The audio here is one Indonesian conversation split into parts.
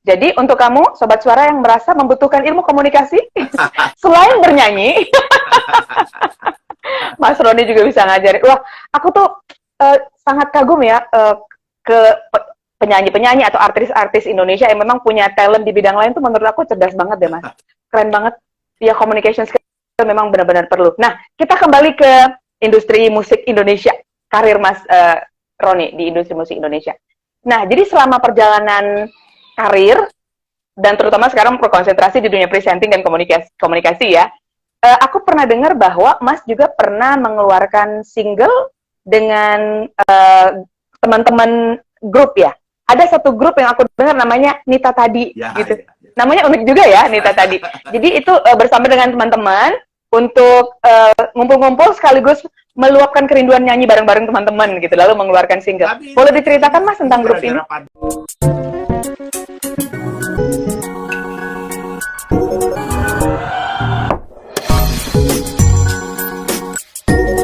Jadi untuk kamu Sobat Suara yang merasa membutuhkan ilmu komunikasi selain bernyanyi, Mas Roni juga bisa ngajarin. Wah, aku tuh sangat kagum ya ke penyanyi-penyanyi atau artis-artis Indonesia yang memang punya talent di bidang lain tuh menurut aku cerdas banget deh, Mas. Keren banget. Ya, communication skill memang benar-benar perlu. Nah, kita kembali ke industri musik Indonesia. Karir Mas Roni di industri musik Indonesia. Nah, jadi selama perjalanan karir, dan terutama sekarang berkonsentrasi di dunia presenting dan komunikasi ya, aku pernah dengar bahwa Mas juga pernah mengeluarkan single dengan teman-teman grup ya. Ada satu grup yang aku dengar namanya Nita Tadi ya, gitu. Ya. Namanya unik juga ya, Nita Tadi. Jadi itu bersama dengan teman-teman untuk ngumpul-ngumpul sekaligus meluapkan kerinduan nyanyi bareng-bareng teman-teman gitu, lalu mengeluarkan single. Boleh diceritakan Mas tentang grup ini?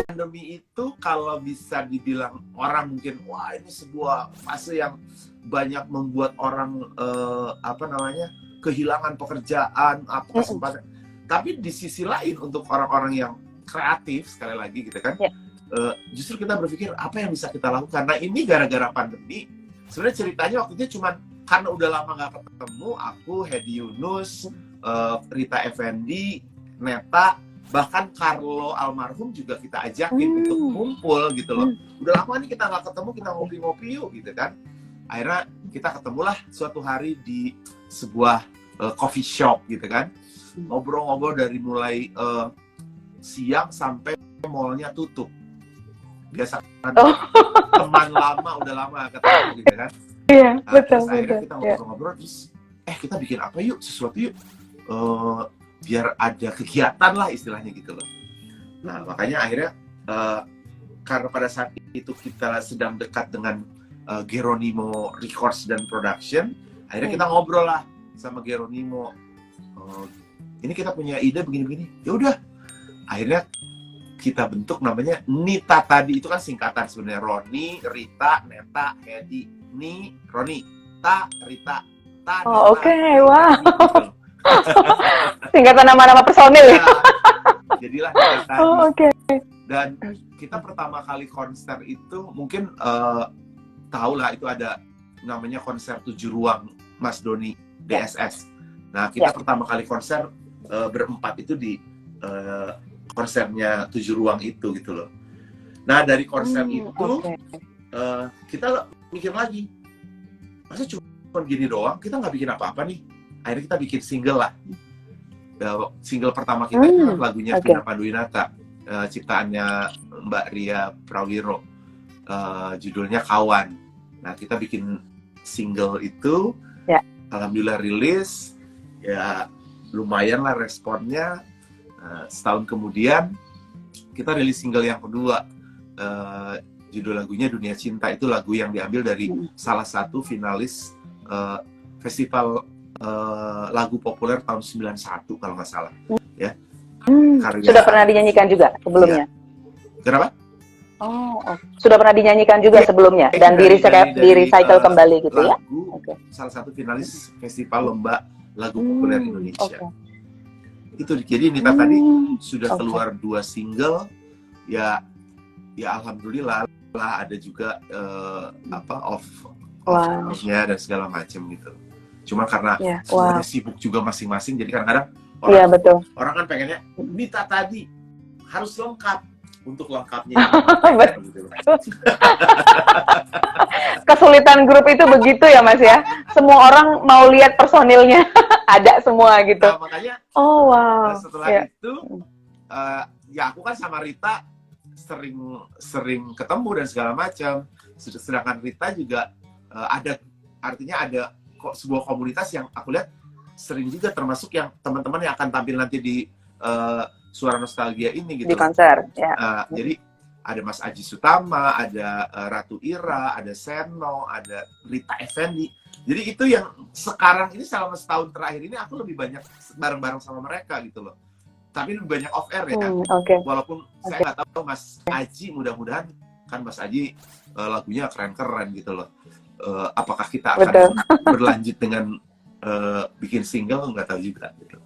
Pandemi itu kalau bisa dibilang orang mungkin wah ini sebuah fase yang banyak membuat orang kehilangan pekerjaan atau kesempatan. Tapi di sisi lain untuk orang-orang yang kreatif sekali lagi gitu kan, justru kita berpikir apa yang bisa kita lakukan. Nah ini gara-gara pandemi. Sebenarnya ceritanya waktu itu cuma karena udah lama nggak ketemu, aku, Hedi Yunus, Rita Effendi, Neta, bahkan Carlo almarhum juga kita ajakin untuk kumpul gitu loh. Udah lama nih kita nggak ketemu, kita ngopi-ngopi yuk gitu kan. Akhirnya kita ketemulah suatu hari di sebuah coffee shop gitu kan. Ngobrol-ngobrol dari mulai siang sampai mallnya tutup. Biasa kan teman lama, udah lama ketemu gitu kan. Iya, Terus akhirnya kita ngobrol-ngobrol, terus kita bikin apa yuk, sesuatu yuk. Biar ada kegiatan lah istilahnya gitu loh. Nah makanya akhirnya karena pada saat itu kita sedang dekat dengan Geronimo Records dan Production, akhirnya kita ngobrol lah sama Geronimo. Ini kita punya ide begini-begini. Ya udah, akhirnya kita bentuk namanya Nita Tadi. Itu kan singkatan sebenarnya, Roni, Rita, Neta, Hedi, Ni, Roni, Ta, Rita, Ta. Oh oke, wow. Singkatan nama-nama personil ya. Jadilah Nita Tadi. Oh oke. Dan kita pertama kali konser itu mungkin tahu lah, itu ada namanya konser 7 ruang Mas Doni DSS. Nah kita pertama kali konser berempat itu di konsernya 7 ruang itu gitu loh. Nah dari konser itu kita mikir lagi, masa cuma gini doang, kita nggak bikin apa-apa nih. Akhirnya kita bikin single lah. Single pertama kita itu lagunya Vina Panduwinata, ciptaannya Mbak Ria Prawiro, judulnya Kawan. Nah kita bikin single itu, alhamdulillah rilis, ya lumayan lah responnya. Setahun kemudian kita rilis single yang kedua, judul lagunya Dunia Cinta. Itu lagu yang diambil dari salah satu finalis festival lagu populer tahun 91 kalau nggak salah ya. Sudah pernah dinyanyikan juga sebelumnya? Kenapa? Sudah pernah dinyanyikan juga sebelumnya dan di-recycle kembali gitu ya? Salah satu finalis festival lomba lagu populer Indonesia. Itu jadi Nita Tadi sudah keluar 2 single ya alhamdulillah lah, ada juga off-nya dan segala macam gitu. Cuma karena semuanya sibuk juga masing-masing, jadi kadang-kadang orang kan pengennya Nita Tadi harus lengkap. Untuk lengkapnya gitu. Kesulitan grup itu begitu ya Mas ya, semua orang mau lihat personilnya ada semua gitu. Nah, makanya setelah itu ya aku kan sama Rita sering ketemu dan segala macam. Sedangkan Rita juga artinya ada sebuah komunitas yang aku lihat sering juga termasuk yang teman-teman yang akan tampil nanti di Suara Nostalgia ini gitu. Di konser, jadi ada Mas Aji Sutama, ada Ratu Ira, ada Seno, ada Rita Effendi. Jadi itu yang sekarang ini selama setahun terakhir ini aku lebih banyak bareng-bareng sama mereka gitu loh. Tapi lebih banyak off air ya. Walaupun saya nggak tahu Mas Aji, mudah-mudahan kan Mas Aji lagunya keren-keren gitu loh. Apakah kita akan berlanjut dengan bikin single nggak tahu juga gitu.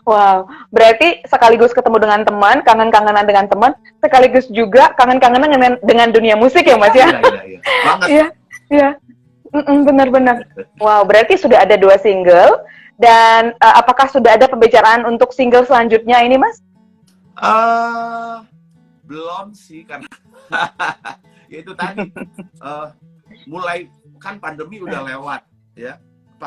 Wow, berarti sekaligus ketemu dengan teman, kangen-kangenan dengan teman, sekaligus juga kangen-kangenan dengan dunia musik ya Mas ya? Iya, banget. Iya, iya. Benar-benar. Wow, berarti sudah ada 2 single, dan apakah sudah ada pembicaraan untuk single selanjutnya ini Mas? Belum sih, karena ya itu tadi, mulai kan pandemi udah lewat ya.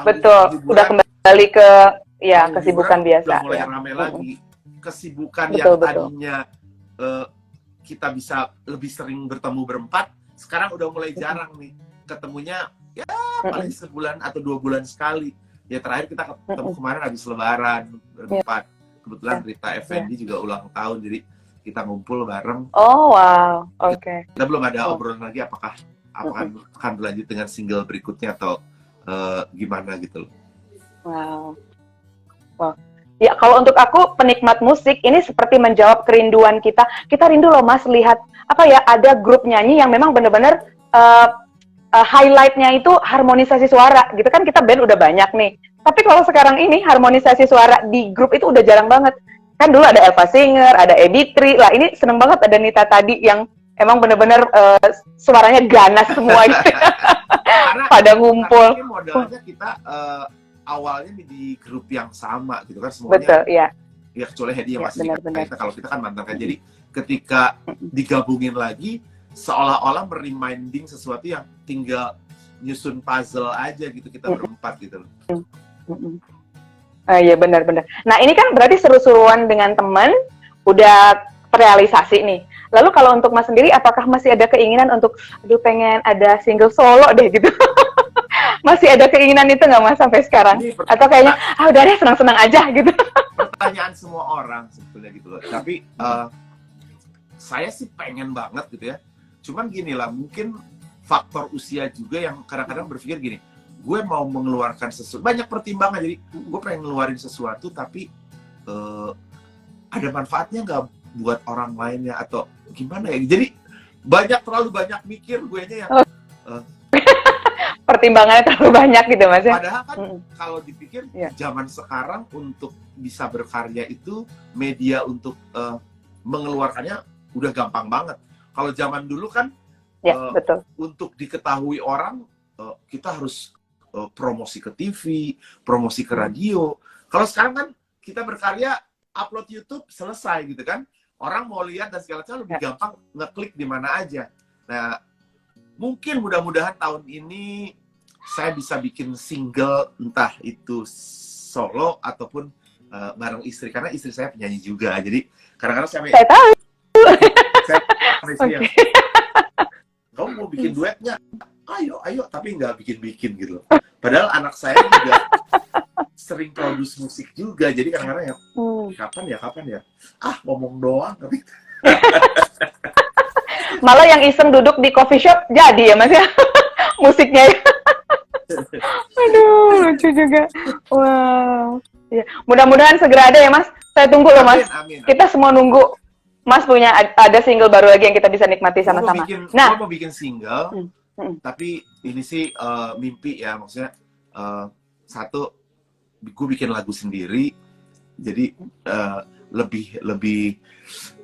Betul, udah kembali ke ya kesibukan biasa. Udah mulai ya. rame lagi. Kesibukan Betul, yang betul. tadinya kita bisa lebih sering bertemu berempat, sekarang udah mulai jarang nih. Ketemunya ya paling sebulan atau 2 bulan sekali. Ya terakhir kita ketemu kemarin habis Lebaran berempat. Kebetulan Rita Effendi juga ulang tahun, jadi kita ngumpul bareng. Oh wow, oke. Kita belum ada obrolan lagi apakah akan berlanjut dengan single berikutnya atau gimana gitu loh. Wow. Ya kalau untuk aku penikmat musik ini seperti menjawab kerinduan kita. Kita rindu loh Mas lihat apa ya, ada grup nyanyi yang memang benar-benar highlightnya itu harmonisasi suara gitu kan. Kita band udah banyak nih, tapi kalau sekarang ini harmonisasi suara di grup itu udah jarang banget. Kan dulu ada Eva Singer, ada Ebitri lah, ini seneng banget ada Nita tadi yang emang benar-benar suaranya ganas semua gitu. Pada ngumpul. Karena modalnya kita awalnya di grup yang sama gitu kan semuanya. Betul, ya. Ya kecuali Hedi yang masih benar. kita, kalau kita kan mantan kan. Jadi ketika digabungin lagi seolah-olah mereminding sesuatu yang tinggal nyusun puzzle aja gitu, kita berempat gitu loh. Iya benar-benar. Nah ini kan berarti seru-seruan dengan teman, udah terrealisasi nih. Lalu kalau untuk Mas sendiri, apakah masih ada keinginan untuk, aduh pengen ada single solo deh gitu? Masih ada keinginan itu nggak Mas sampai sekarang? Atau kayaknya, udah deh senang-senang aja gitu? Pertanyaan semua orang sebetulnya gitu loh. Tapi saya sih pengen banget gitu ya. Cuman gini lah, mungkin faktor usia juga yang kadang-kadang berpikir gini, gue mau mengeluarkan sesuatu, banyak pertimbangan, jadi gue pengen ngeluarin sesuatu tapi ada manfaatnya nggak buat orang lainnya atau gimana ya, jadi terlalu banyak mikir gue nya yang pertimbangannya terlalu banyak gitu Mas ya. Padahal kan kalau dipikir zaman sekarang untuk bisa berkarya itu media untuk mengeluarkannya udah gampang banget. Kalau zaman dulu kan betul. Untuk diketahui orang kita harus promosi ke TV, promosi ke radio. Kalau sekarang kan kita berkarya, upload YouTube, selesai gitu kan. Orang mau lihat dan segala macam lebih gampang ngeklik di mana aja. Nah, mungkin mudah-mudahan tahun ini saya bisa bikin single, entah itu solo ataupun bareng istri, karena istri saya penyanyi juga. Jadi kadang-kadang saya tahu. Saya kamu mau bikin duet nggak? Ayo, tapi nggak bikin gitu. Padahal anak saya juga sering produce musik juga, jadi kadang-kadang ya, kapan ya? Ngomong doang, tapi malah yang iseng duduk di coffee shop jadi ya Mas ya, musiknya ya. Aduh, lucu juga. Wow. Ya, mudah-mudahan segera ada ya Mas. Saya tunggu loh Mas. Amin. Kita semua nunggu Mas punya ada single baru lagi yang kita bisa nikmati sama-sama. Gue mau bikin single, tapi ini sih mimpi ya, maksudnya satu, gue bikin lagu sendiri, jadi lebih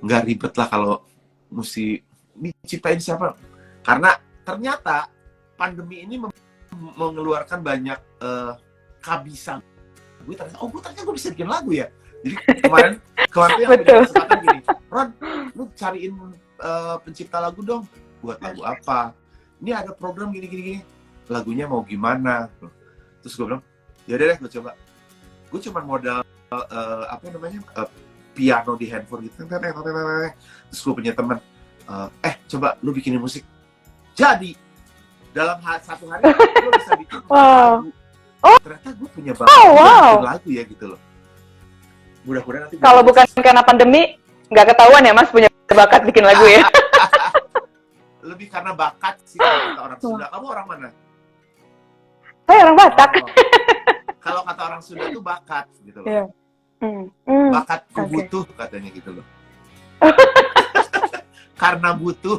nggak ribet lah kalau mesti diciptain siapa, karena ternyata pandemi ini mengeluarkan banyak kehabisan. Gue ternyata gue bisa bikin lagu ya. Jadi kemarin yang punya kesempatan gini, Ron, lu cariin pencipta lagu dong. Buat lagu apa? Ini ada program gini. Lagunya mau gimana? Terus gue bilang, ya deh gue coba. Gue cuma modal piano di handphone gitu. Terus gue punya teman, coba lu bikinin musik. Jadi dalam satu hari gue bisa bikin lagu. Ternyata gue punya bikin lagu ya gitu loh. Mudah-mudahan nanti kalau bukan karena pandemi nggak ketahuan ya Mas punya bakat bikin lagu ya. Lebih karena bakat sih kalau kata orang Sunda. Kamu orang mana? Saya orang Batak. Kalau kata orang Sunda itu bakat gitu loh. Yeah. Bakat butuh katanya gitu loh. Karena butuh.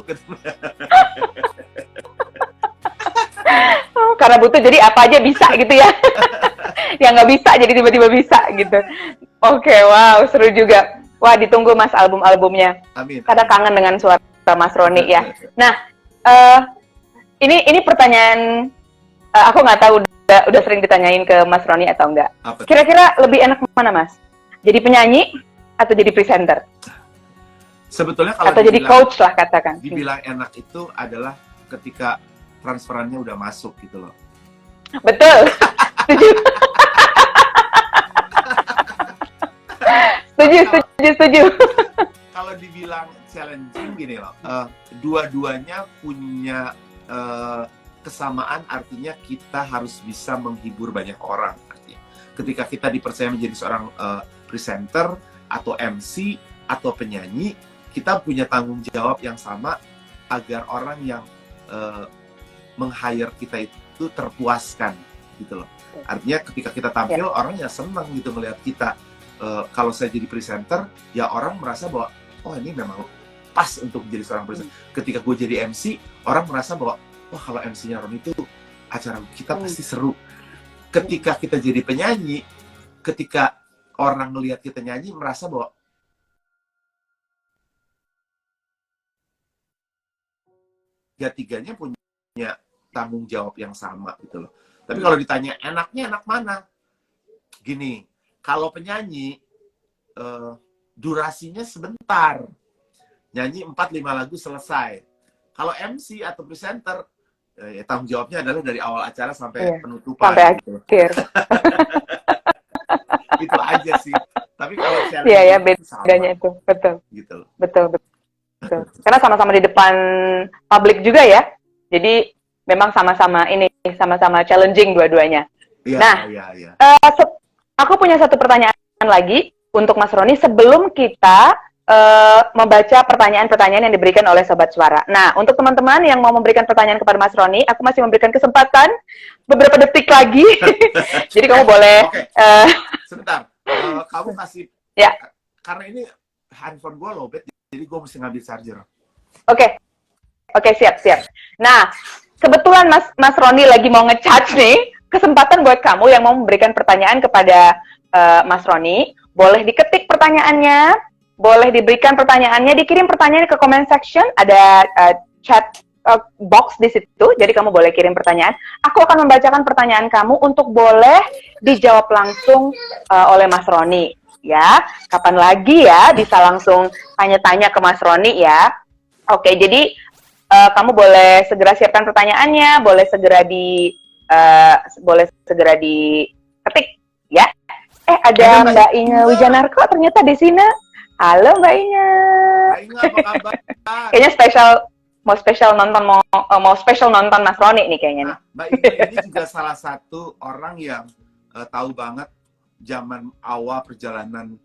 Oh karena butuh jadi apa aja bisa gitu ya. Yang nggak bisa jadi tiba-tiba bisa gitu. Oke, wow, seru juga. Wah, ditunggu Mas album-albumnya. Amin. Kada kangen dengan suara Mas Roni ya. Nah, ini pertanyaan aku nggak tahu udah sering ditanyain ke Mas Roni atau enggak. Kira-kira lebih enak mana, Mas? Jadi penyanyi atau jadi presenter? Sebetulnya kalau atau jadi coach lah katakan. Dibilang enak itu adalah ketika transferannya udah masuk gitu loh. Betul. Setuju. Kalau dibilang challenging gini loh, dua-duanya punya kesamaan, artinya kita harus bisa menghibur banyak orang. Artinya, ketika kita dipercaya menjadi seorang presenter atau MC atau penyanyi, kita punya tanggung jawab yang sama agar orang yang meng-hire kita itu terpuaskan gitu loh. Artinya ketika kita tampil, orang ya senang gitu melihat kita. Kalau saya jadi presenter, ya orang merasa bahwa oh ini memang pas untuk menjadi seorang presenter. Ketika gue jadi MC, orang merasa bahwa wah kalau MC-nya Ron itu acara kita pasti seru. Ketika kita jadi penyanyi, ketika orang melihat kita nyanyi, merasa bahwa tiga-tiganya punya tanggung jawab yang sama gitu loh. Tapi kalau ditanya enaknya enak mana? Gini, kalau penyanyi durasinya sebentar. Nyanyi 4-5 lagu selesai. Kalau MC atau presenter tanggung jawabnya adalah dari awal acara sampai penutupan. Sampai gitu. akhir. Itu aja sih. Tapi kalau challenge bedanya itu. Betul. Gitu. Betul. Karena sama-sama di depan publik juga ya. Jadi memang sama-sama challenging dua-duanya. Ya, nah, aku punya satu pertanyaan lagi untuk Mas Roni sebelum kita membaca pertanyaan-pertanyaan yang diberikan oleh Sobat Suara. Nah, untuk teman-teman yang mau memberikan pertanyaan kepada Mas Roni, aku masih memberikan kesempatan beberapa detik lagi. Jadi kamu boleh... Sebentar, kamu kasih... Ya. Karena ini handphone gue lowbat, jadi gue mesti ngambil charger. Oke, siap. Nah, kebetulan Mas Roni lagi mau nge-charge nih, kesempatan buat kamu yang mau memberikan pertanyaan kepada Mas Roni, boleh diketik pertanyaannya, boleh diberikan pertanyaannya, dikirim pertanyaan ke comment section, ada chat box di situ, jadi kamu boleh kirim pertanyaan. Aku akan membacakan pertanyaan kamu untuk boleh dijawab langsung oleh Mas Roni, ya. Kapan lagi ya bisa langsung tanya-tanya ke Mas Roni ya. Oke, jadi kamu boleh segera siapkan pertanyaannya, boleh segera diketik, ya. Ada Mbak Inge Wijanarko ternyata di sini. Halo Mbak Inge. Mbak Inge, apa kabar? Kayaknya mau special nonton Mas Roni nih kayaknya. Nah, Mbak Inge ini juga salah satu orang yang tahu banget zaman awal perjalanan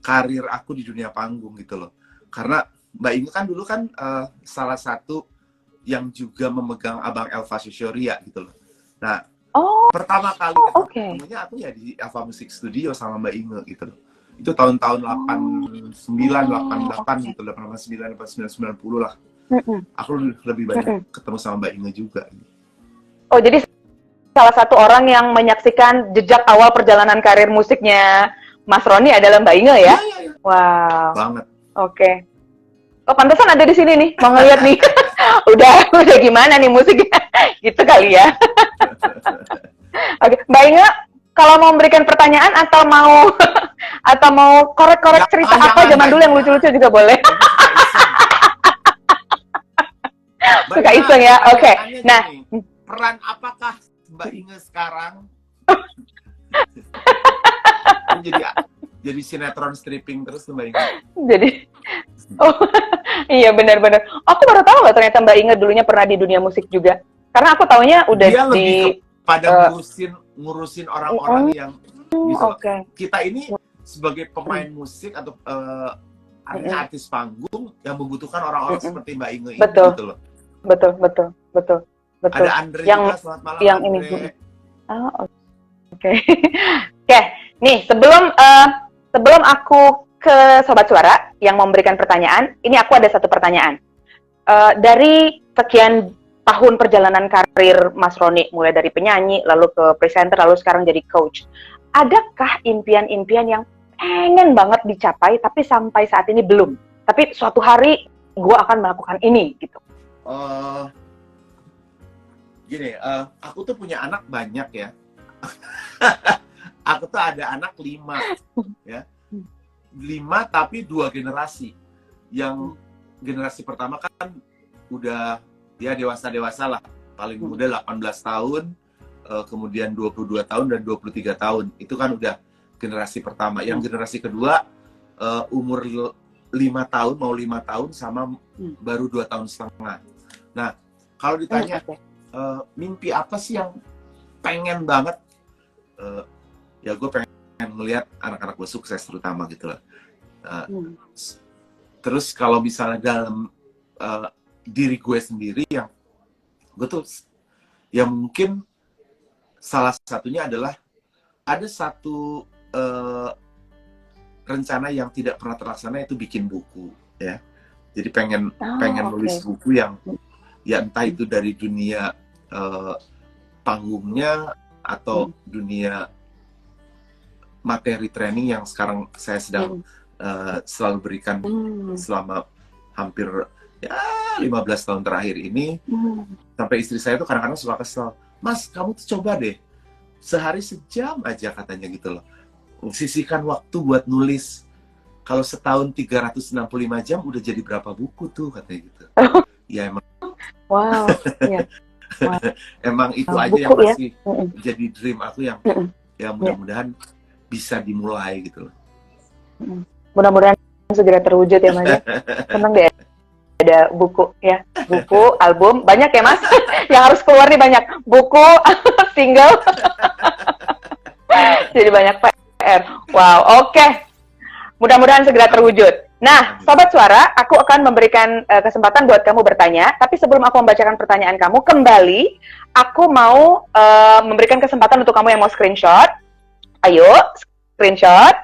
karir aku di dunia panggung gitu loh. Karena Mbak Inge kan dulu kan salah satu yang juga memegang Abang Elva Sosyoria gitu loh. Nah, pertama kali ketemunya aku ya di Elva Music Studio sama Mbak Inge gitu loh. Itu tahun-tahun 89, 88 gitu, 89, 90 lah. Aku lebih banyak ketemu sama Mbak Inge juga. Oh, jadi salah satu orang yang menyaksikan jejak awal perjalanan karir musiknya Mas Roni adalah Mbak Inge ya? Iya. Wow. Banget. Oke. Oh, pantesan ada di sini nih, mau ngeliat nih. udah gimana nih musiknya? Gitu kali ya. Oke, Mbak Inge, kalau mau memberikan pertanyaan atau mau korek-korek cerita apa zaman dulu yang lucu-lucu juga boleh. Suka iseng ya. Oke. Nah, peran apakah Mbak Inge sekarang? jadi sinetron stripping terus Mbak Inge. Jadi iya benar-benar. Aku baru tahu loh ternyata Mbak Inge dulunya pernah di dunia musik juga. Karena aku taunya udah dia lebih pada ngurusin orang-orang yang gitu. Kita ini sebagai pemain musik atau artis panggung yang membutuhkan orang-orang seperti Mbak Inge ini gitu loh. Betul. Ada Andre juga, selamat malam yang Andre. Ini. Oke. Nih sebelum aku ke Sobat Suara yang memberikan pertanyaan, ini aku ada satu pertanyaan. Dari sekian tahun perjalanan karir Mas Roni, mulai dari penyanyi, lalu ke presenter, lalu sekarang jadi coach. Adakah impian-impian yang pengen banget dicapai, tapi sampai saat ini belum? Tapi suatu hari gue akan melakukan ini, gitu. Gini, aku tuh punya anak banyak ya. Aku tuh ada anak 5, ya. 5 tapi 2 generasi. Yang generasi pertama kan udah ya dewasa lah. Paling muda 18 tahun, kemudian 22 tahun dan 23 tahun. Itu kan udah generasi pertama. Yang generasi kedua umur 5 tahun, mau 5 tahun sama baru 2 tahun setengah. Nah, kalau ditanya mimpi apa sih yang pengen banget, ya gue pengen melihat anak-anak gue sukses terutama gitu lah. Terus kalau misalnya dalam diri gue sendiri yang gue tuh ya mungkin salah satunya adalah ada satu rencana yang tidak pernah terlaksana, itu bikin buku ya. Jadi pengen nulis buku yang ya entah itu dari dunia panggungnya atau dunia materi training yang sekarang saya sedang selalu berikan selama hampir ya 15 tahun terakhir ini. Sampai istri saya tuh kadang-kadang suka kesel, "Mas, kamu tuh coba deh sehari sejam aja," katanya gitu loh, "sisihkan waktu buat nulis. Kalau setahun 365 jam udah jadi berapa buku tuh," katanya gitu. Ya emang. Wow. Yeah. Wow. Emang itu aja buku, yang masih jadi dream aku yang ya mudah-mudahan bisa dimulai gitu loh. Mudah-mudahan segera terwujud ya Mas. Seneng deh ada buku ya, buku, album, banyak ya Mas. Yang harus keluar nih banyak, buku, single. Jadi banyak PR. Wow, oke. Mudah-mudahan segera terwujud. Nah, Sobat Suara, aku akan memberikan kesempatan buat kamu bertanya. Tapi sebelum aku membacakan pertanyaan kamu, kembali aku mau memberikan kesempatan untuk kamu yang mau screenshot. Ayo, screenshot.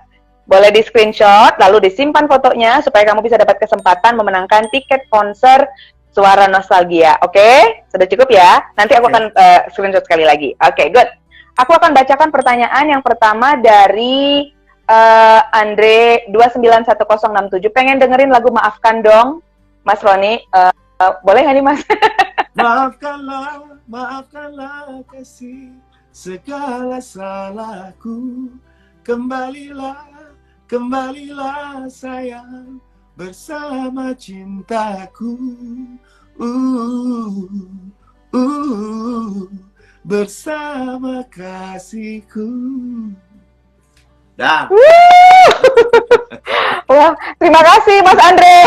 Boleh di screenshot, lalu disimpan fotonya supaya kamu bisa dapat kesempatan memenangkan tiket konser Suara Nostalgia. Oke? Sudah cukup ya? Nanti aku akan screenshot sekali lagi. Oke, good. Aku akan bacakan pertanyaan yang pertama dari Andre 291067. Pengen dengerin lagu Maafkan Dong, Mas Roni. Boleh nggak nih, Mas? Maafkanlah, maafkanlah kasih segala salahku. Kembalilah sayang bersama cintaku. Bersama kasihku. Dah. Wah, terima kasih Mas Andre.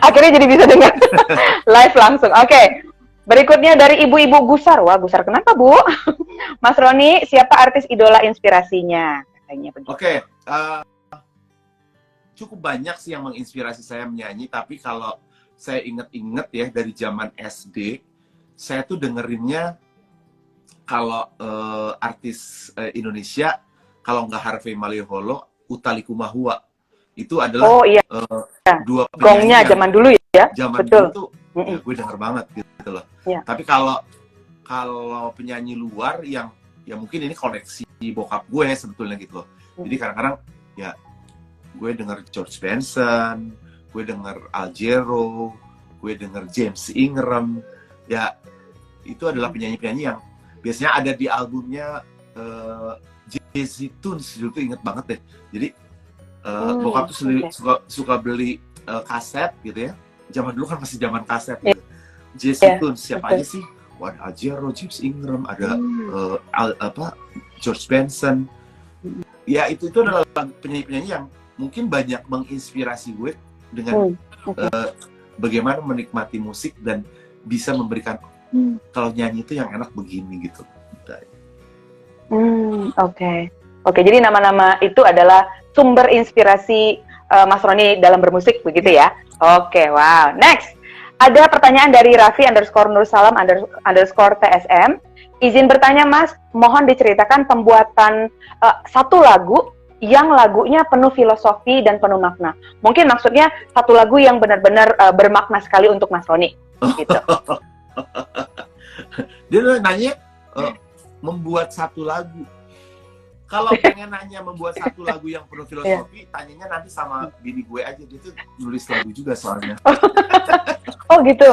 Akhirnya jadi bisa dengar live langsung. Oke. Berikutnya dari Ibu-Ibu Gusar. Wah, Gusar kenapa, Bu? Mas Roni, siapa artis idola inspirasinya? Katanya begitu. Oke. Cukup banyak sih yang menginspirasi saya menyanyi, tapi kalau saya inget-inget ya dari zaman SD, saya tuh dengerinnya kalau artis Indonesia, kalau nggak Harvey Maliholo, Utha Likumahua. Itu adalah dua penyanyi gongnya zaman dulu ya. Zaman betul. dulu tuh ya gue denger banget gitu loh. Ya. Tapi kalau penyanyi luar yang ya mungkin ini koleksi bokap gue sebetulnya gitu loh. Jadi kadang-kadang ya gue denger George Benson, gue denger Al Jarreau, gue denger James Ingram. Ya itu adalah penyanyi-penyanyi yang biasanya ada di albumnya Jazzy Tunes, dulu tuh inget banget deh. Jadi bokap tuh suka beli kaset gitu ya. Zaman dulu kan masih zaman kaset gitu. Jazzy Tunes, siapa aja sih? Wah, ada Al Jarreau, James Ingram, ada George Benson. Ya itu adalah penyanyi-penyanyi yang mungkin banyak menginspirasi gue dengan bagaimana menikmati musik dan bisa memberikan kalau nyanyi itu yang enak begini gitu. Oke, jadi nama-nama itu adalah sumber inspirasi Mas Roni dalam bermusik begitu ya? Oke, wow. Next, ada pertanyaan dari Raffi _Nursalam _TSM. Izin bertanya Mas, mohon diceritakan pembuatan satu lagu yang lagunya penuh filosofi dan penuh makna. Mungkin maksudnya satu lagu yang benar-benar bermakna sekali untuk Mas Roni. Gitu. Dia nanya membuat satu lagu. Kalau pengen nanya membuat satu lagu yang penuh filosofi, tanyanya nanti sama bini gue aja. Dia tuh nulis lagu juga soalnya. Oh gitu.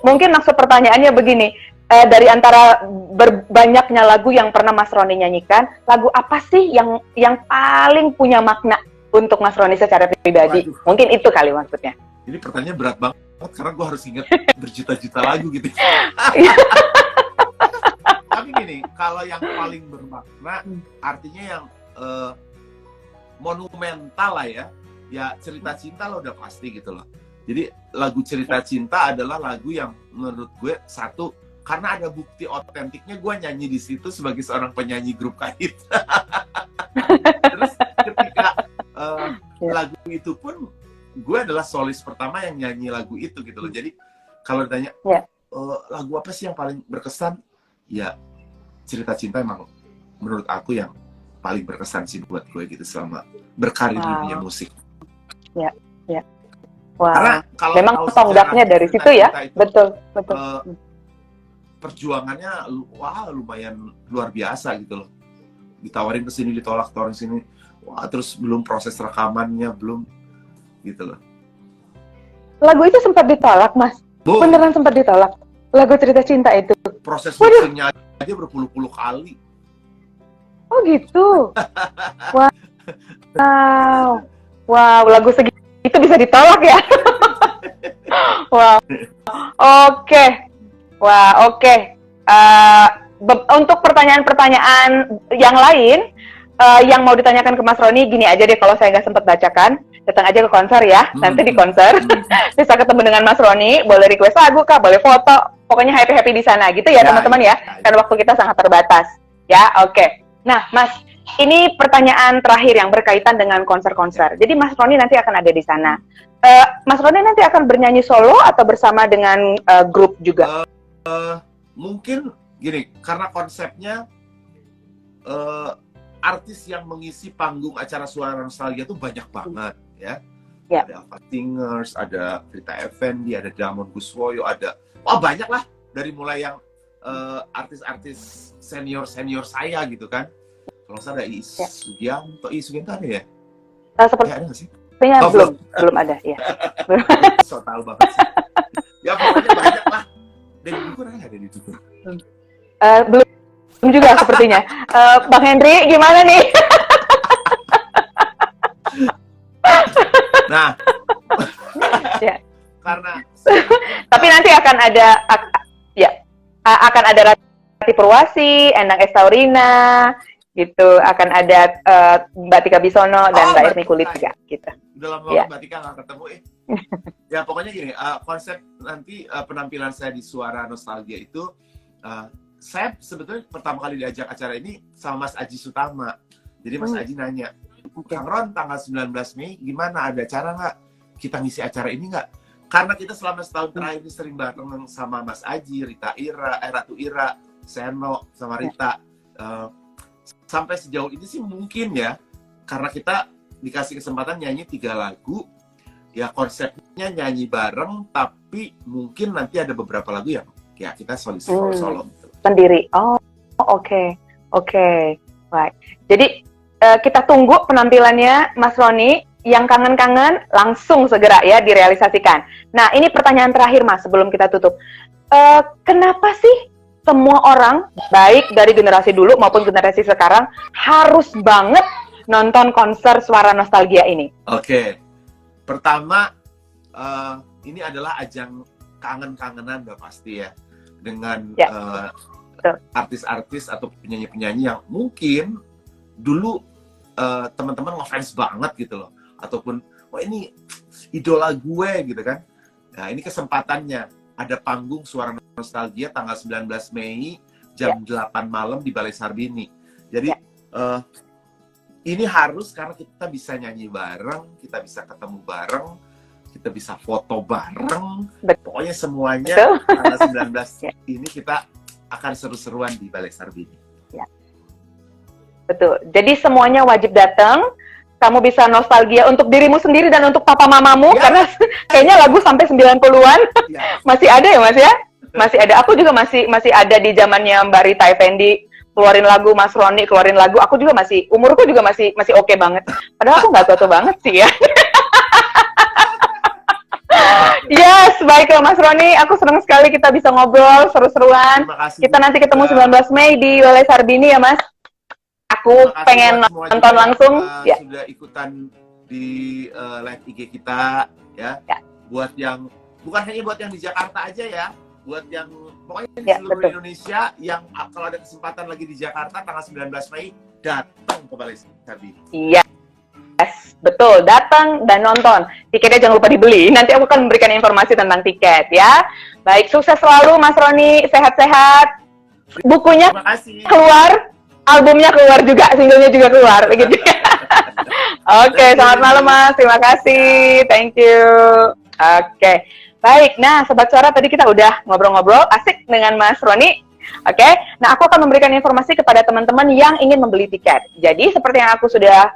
Mungkin maksud pertanyaannya begini. Dari antara berbanyaknya lagu yang pernah Mas Roni nyanyikan, lagu apa sih yang paling punya makna untuk Mas Roni secara pribadi? Waduh. Mungkin itu kali maksudnya. Ini pertanyaan berat banget karena gue harus ingat berjuta-juta lagu gitu. Tapi gini, kalau yang paling bermakna, artinya yang monumental lah ya cerita cinta lo udah pasti gitu loh. Jadi lagu cerita cinta adalah lagu yang menurut gue satu, karena ada bukti otentiknya gue nyanyi di situ sebagai seorang penyanyi grup Kahit. Terus ketika lagu itu pun gue adalah solis pertama yang nyanyi lagu itu gitu loh. Jadi kalau ditanya lagu apa sih yang paling berkesan, ya cerita cinta emang menurut aku yang paling berkesan sih buat gue gitu selama berkarir di dunia musik. Ya. Wah. Karena kalau memang tonggaknya dari situ ya. Itu, betul. Perjuangannya lumayan luar biasa gitu loh. Ditawarin ke sini, ditolak, tawarin sini. Wah, terus belum proses rekamannya, belum gitu loh. Lagu itu sempat ditolak, Mas? Beneran sempat ditolak? Lagu cerita cinta itu? Proses mixingnya aja berpuluh-puluh kali. Oh gitu? Wow, lagu segitu bisa ditolak ya? Wow. Oke. Wah, oke. Untuk pertanyaan-pertanyaan yang lain, yang mau ditanyakan ke Mas Roni, gini aja deh, kalau saya nggak sempat bacakan, datang aja ke konser ya, nanti di konser bisa ketemu dengan Mas Roni, boleh request lagu kah, boleh foto, pokoknya happy-happy di sana gitu ya teman-teman ya, karena waktu kita sangat terbatas. Ya, oke. Nah, Mas, ini pertanyaan terakhir yang berkaitan dengan konser-konser. Jadi Mas Roni nanti akan ada di sana. Mas Roni nanti akan bernyanyi solo atau bersama dengan grup juga? Mungkin gini, karena konsepnya artis yang mengisi panggung acara Suara Nostalgia itu banyak banget ya. Ada Alpha Singers, ada Rita Effendy, ada Damon Guswoyo, ada banyak lah, dari mulai yang artis-artis senior saya gitu kan. Kalau saya ada Iis Sugianto ada ya? Sepertinya ada nggak sih? belum ada ya. So tahu banget sih. Ya pokoknya banyak lah. Dari Dukur ada di Dukur. Belum juga sepertinya. Bang Henry gimana nih? Nah, karena tapi nanti akan ada Rati Purwasi, Endang Estaurina, gitu. Akan ada Mbak Tika Bisono dan Mbak Erni Kulit juga, gitu. Udah lama banget Mbak Tika nggak ketemu Ya pokoknya gini, konsep nanti penampilan saya di Suara Nostalgia itu, saya sebetulnya pertama kali diajak acara ini sama Mas Aji Sutama. Jadi Mas Aji nanya, Kang Ron tanggal 19 Mei gimana, ada acara nggak? Kita ngisi acara ini nggak? Karena kita selama setahun terakhir ini sering bareng sama Mas Aji, Ratu Ira, Seno, sama Rita. Sampai sejauh ini sih mungkin ya, karena kita dikasih kesempatan nyanyi 3 lagu, ya konsepnya nyanyi bareng, tapi mungkin nanti ada beberapa lagu yang ya kita solo. Sendiri. Oh, oke. Baik. Jadi kita tunggu penampilannya Mas Roni. Yang kangen-kangen langsung segera ya direalisasikan. Nah, ini pertanyaan terakhir Mas sebelum kita tutup. Kenapa sih semua orang, baik dari generasi dulu maupun generasi sekarang, harus banget nonton konser Suara Nostalgia ini? Oke. Pertama, ini adalah ajang kangen-kangenan udah pasti ya. Dengan artis-artis atau penyanyi-penyanyi yang mungkin dulu teman-teman ngefans banget gitu loh. Ataupun, ini idola gue gitu kan. Nah, ini kesempatannya. Ada panggung Suara Nostalgia tanggal 19 Mei jam 8 malam di Balai Sarbini. Jadi, ini harus karena kita bisa nyanyi bareng, kita bisa ketemu bareng, kita bisa foto bareng. Pokoknya semuanya tanggal 19 ini kita akan seru-seruan di Balai Sarbini. Ya. Betul. Jadi semuanya wajib datang. Kamu bisa nostalgia untuk dirimu sendiri dan untuk papa mamamu, karena kayaknya lagu sampai 90-an masih ada ya Mas ya? Masih ada. Aku juga masih ada di zamannya Mbak Rita Effendi keluarin lagu, Mas Roni keluarin lagu. Aku juga umurku juga masih oke banget. Padahal aku nggak tua-tua banget sih ya. Yes, baiklah Mas Roni. Aku senang sekali kita bisa ngobrol seru-seruan. Kita nanti ketemu 19 Mei di Wale Sarbini ya, Mas. Aku pengen nonton langsung. Ya. Sudah ikutan di live IG kita ya. Buat yang bukan hanya buat yang di Jakarta aja ya, buat yang pokoknya di seluruh Indonesia yang kalau ada kesempatan lagi di Jakarta tanggal 19 Mei datang ke Wale Sarbini. Iya. Yes, betul. Datang dan nonton. Tiketnya jangan lupa dibeli. Nanti aku akan memberikan informasi tentang tiket ya. Baik, sukses selalu Mas Roni, sehat-sehat. Bukunya keluar, albumnya keluar juga, singlenya juga keluar begitu. Oke, selamat malam Mas. Terima kasih. Thank you. Oke. Baik. Nah, Sobat Suara, tadi kita udah ngobrol-ngobrol asik dengan Mas Roni. Oke. Nah, aku akan memberikan informasi kepada teman-teman yang ingin membeli tiket. Jadi, seperti yang aku sudah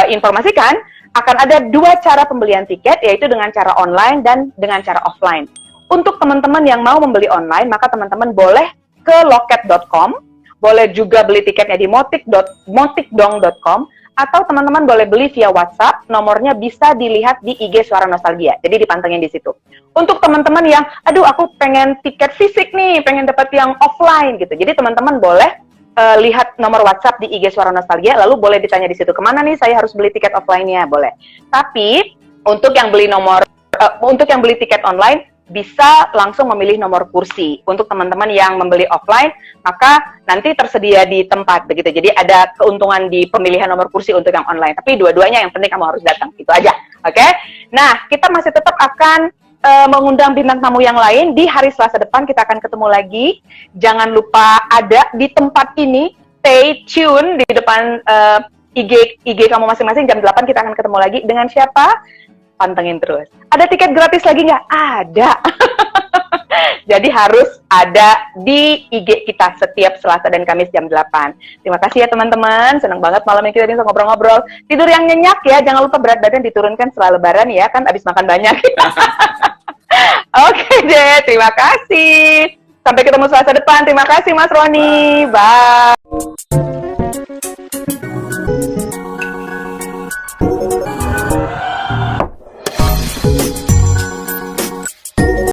informasikan, akan ada 2 cara pembelian tiket, yaitu dengan cara online dan dengan cara offline. Untuk teman-teman yang mau membeli online, maka teman-teman boleh ke loket.com, boleh juga beli tiketnya di motikdong.com, atau teman-teman boleh beli via WhatsApp, nomornya bisa dilihat di IG Suara Nostalgia, jadi dipantengin di situ. Untuk teman-teman yang, aduh aku pengen tiket fisik nih, pengen dapat yang offline gitu, jadi teman-teman boleh lihat nomor WhatsApp di IG Suara Nostalgia, lalu boleh ditanya di situ, kemana nih saya harus beli tiket offline-nya, boleh. Tapi untuk yang beli tiket online bisa langsung memilih nomor kursi. Untuk teman-teman yang membeli offline, maka nanti tersedia di tempat begitu. Jadi ada keuntungan di pemilihan nomor kursi untuk yang online. Tapi dua-duanya yang penting kamu harus datang, itu aja. Oke? Nah, kita masih tetap akan mengundang bintang tamu yang lain di hari Selasa depan. Kita akan ketemu lagi. Jangan lupa ada di tempat ini. Stay tune di depan IG kamu masing-masing. Jam 8 kita akan ketemu lagi. Dengan siapa? Pantengin terus. Ada tiket gratis lagi nggak? Ada. Jadi harus ada di IG kita setiap Selasa dan Kamis jam 8. Terima kasih ya teman-teman. Senang banget malam ini kita bisa ngobrol-ngobrol. Tidur yang nyenyak ya. Jangan lupa berat badan diturunkan setelah Lebaran ya. Kan abis makan banyak. Oke deh. Terima kasih. Sampai ketemu Selasa depan. Terima kasih Mas Roni. Bye.